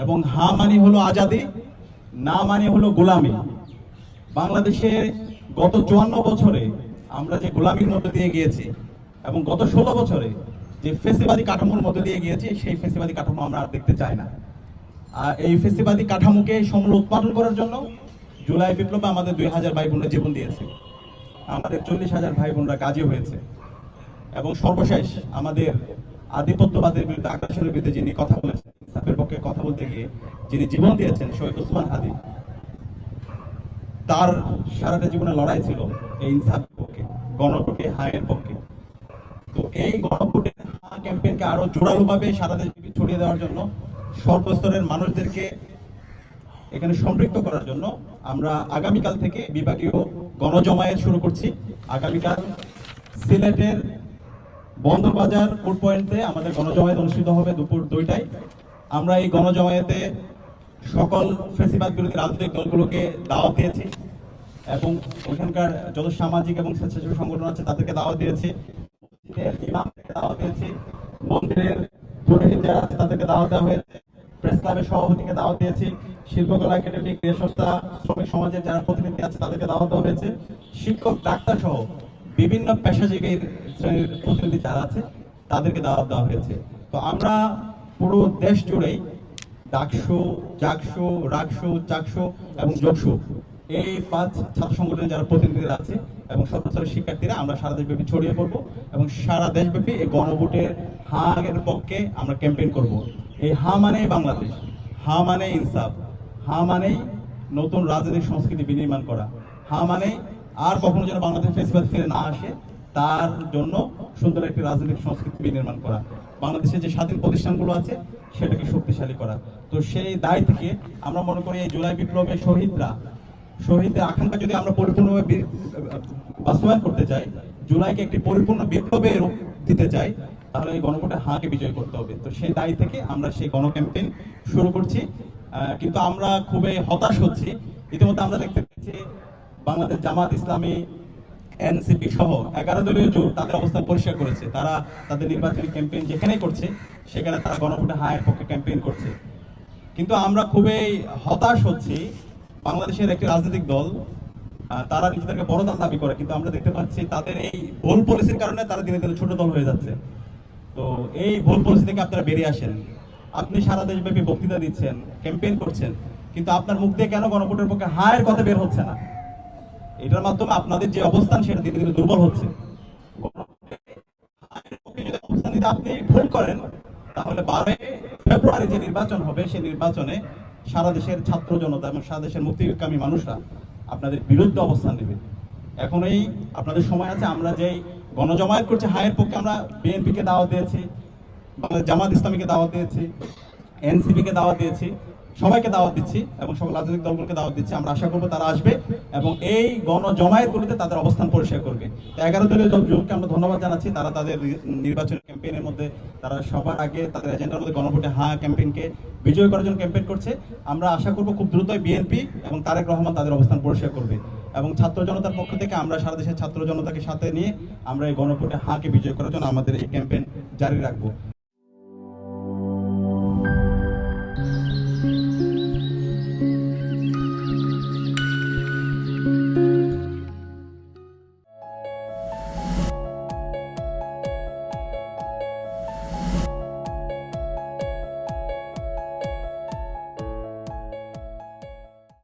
এবং হা মানে হলো আজাদি, না মানে হলো গোলামি। বাংলাদেশে গত 54 বছরে আমরা যে গোলামির মধ্যে দিয়ে গিয়েছি এবং গত 16 বছরে যে ফেসিবাদী কাঠামোর মধ্যে দিয়ে গিয়েছি, সেই ফেসিবাদী কাঠামো আমরা আর দেখতে চাই না। আর এই ফেসিবাদী কাঠামোকে সমূল উৎপাদন করার জন্য জুলাই বিপ্লবে আমাদের 2000 ভাই বোনরা জীবন দিয়েছে, আমাদের 40,000 ভাই বোনরা গাজী হয়েছে, এবং সর্বশেষ আমাদের আধিপত্যবাদের বিরুদ্ধে, আগ্রাসনের বিরুদ্ধে যিনি কথা বলেছেন, ইনসাফের পক্ষে কথা বলতে গিয়ে যিনি জীবন দিয়েছেন, শহীদ ওসমান হাদি, তার সারাটা জীবনে লড়াই ছিল এই ইনসাফের পক্ষে, গণভোটে হায়ের পক্ষে। তো এই গণভোটে হা ক্যাম্পেইনকে আরো জোরালোভাবে সারা দেশে ছড়িয়ে দেওয়ার জন্য, সর্বস্তরের মানুষদেরকে এখানে সম্পৃক্ত করার জন্য আমরা আগামীকাল থেকে বিভাগীয় গণজমায়েত শুরু করছি। আগামীকাল সিলেটের বন্দরবাজার কোর্ট পয়েন্টে আমাদের গণজমায়েত অনুষ্ঠিত হবে দুপুর 2টায়। আমরা এই গণজমায়েতে সকল ফেসিবাদ বিরোধী রাজনৈতিক দলগুলোকে দাওয়াত দিয়েছি এবং ওখানকার যত সামাজিক এবং স্বেচ্ছাসেবী সংগঠন আছে তাদেরকে দাওয়াত দিয়েছি, ইমামদেরকে দাওয়াত দিয়েছি, মন্দিরের পুরোহিত যারা আছে তাদেরকে দাওয়াত দেওয়া হয়েছে, প্রেস ক্লাবের সভাপতিকে দাওয়াত দিয়েছি, শিল্পকলা একাডেমি, ক্রীড়া সংস্থা, শ্রমিক সমাজের যারা প্রতিনিধি আছে তাদেরকে দাওয়াত দেওয়া হয়েছে, শিক্ষক, ডাক্তার সহ বিভিন্ন পেশাজীবীর শ্রেণীর প্রতিনিধি যারা আছে তাদেরকে দাওয়াত দেওয়া হয়েছে। তো আমরা পুরো দেশ জুড়েই ডাকসু, জাকসু, রাকসু, চাকসু এবং যোগসু, এই 5 ছাত্র সংগঠনের যারা প্রতিনিধিরা আছে এবং সর্বস্তরের শিক্ষার্থীরা আমরা সারা দেশব্যাপী ছড়িয়ে পড়বো এবং সারা দেশব্যাপী এই গণভোটের হা এর পক্ষে আমরা ক্যাম্পেইন করব। এই হা মানে বাংলাদেশ, হা মানে ইনসাফ, হা মানে নতুন রাজনৈতিক সংস্কৃতি বিনির্মাণ করা, হা মানে আর কখনো যেন বাংলাদেশ ফেসিবাদ ফিরে না আসে তার জন্য সুন্দর একটি রাজনৈতিক সংস্কৃতি বিনির্মাণ করা, বাংলাদেশের যে স্বাধীন প্রতিষ্ঠানগুলো আছে সেটাকে শক্তিশালী করা। তো সেই দায় থেকে আমরা মনে করি এই জুলাই বিপ্লবের শহীদদের আকাঙ্ক্ষা যদি আমরা পরিপূর্ণভাবে বাস্তবায়ন করতে চাই, জুলাইকে একটি পরিপূর্ণ বিপ্লবে রূপ দিতে চাই, তাহলে এই গণভোটে হাকে বিজয় করতে হবে। তো সেই দায় থেকে আমরা সেই গণ ক্যাম্পেইন শুরু করছি। কিন্তু আমরা খুবই হতাশ হচ্ছি, ইতিমধ্যে আমরা দেখতে পেয়েছি বাংলাদেশ জামাত ইসলামী, এনসিপি সহ 11 দলীয় জোট তাদের অবস্থান পরিষ্কার করেছে। তারা তাদের নির্বাচনী ক্যাম্পেইন যেখানেই করছে সেখানে তারা গণভোটে হায়ের পক্ষে ক্যাম্পেইন করছে। কিন্তু আমরা খুবই হতাশ হচ্ছি, বাংলাদেশের একটি রাজনৈতিক দল তারা নিজেদেরকে বড় দল দাবি করে, কিন্তু আমরা দেখতে পাচ্ছি তাদের এই ভুল পলিসির কারণে তারা দিনে দিনে ছোট দল হয়ে যাচ্ছে। তো এই ভুল পলিসি থেকে আপনারা বেরিয়ে আসেন। আপনি সারা দেশব্যাপী বক্তৃতা দিচ্ছেন, ক্যাম্পেইন করছেন, কিন্তু আপনার মুখ দিয়ে কেন গণভোটের পক্ষে হায়ের কথা বের হচ্ছে না? এটার মাধ্যমে আপনাদের যে অবস্থান সেটা ধীরে ধীরে দুর্বল হচ্ছে। অবস্থান নিতে আপনি ভুল করেন, তাহলে 12 ফেব্রুয়ারি যে নির্বাচন হবে সেই নির্বাচনে সারা দেশের ছাত্র জনতা এবং সারা দেশের মুক্তিকামী মানুষরা আপনাদের বিরুদ্ধে অবস্থান নেবে। এখনই আপনাদের সময় আছে। আমরা যেই গণজমায়েত করছি হায়ের পক্ষে, আমরা বিএনপিকে দাওয়াত দিয়েছি, বাংলাদেশ জামাত ইসলামীকে দাওয়াত দিয়েছি, এনসিপিকে দাওয়াত দিয়েছি, সবাইকে দাওয়াত দিচ্ছি এবং সকল রাজনৈতিক দলগুলোকে দাওয়াত দিচ্ছি। আমরা আশা করবো তারা আসবে এবং এই গণজমায়েতগুলিতে তাদের অবস্থান পরিষ্কার করবে। 11 দলীয় জোটকে আমরা ধন্যবাদ জানাচ্ছি, তারা তাদের নির্বাচনী ক্যাম্পেইনের মধ্যে তারা সবার আগে তাদের এজেন্ডার মধ্যে গণভোটে হা ক্যাম্পেইনকে বিজয় করার জন্য ক্যাম্পেইন করছে। আমরা আশা করবো খুব দ্রুতই বিএনপি এবং তারেক রহমান তাদের অবস্থান পরিষ্কার করবে এবং ছাত্র জনতার পক্ষ থেকে আমরা সারা দেশের ছাত্র জনতাকে সাথে নিয়ে আমরা এই গণভোটে হাকে বিজয় করার জন্য আমাদের এই ক্যাম্পেইন জারি রাখবো।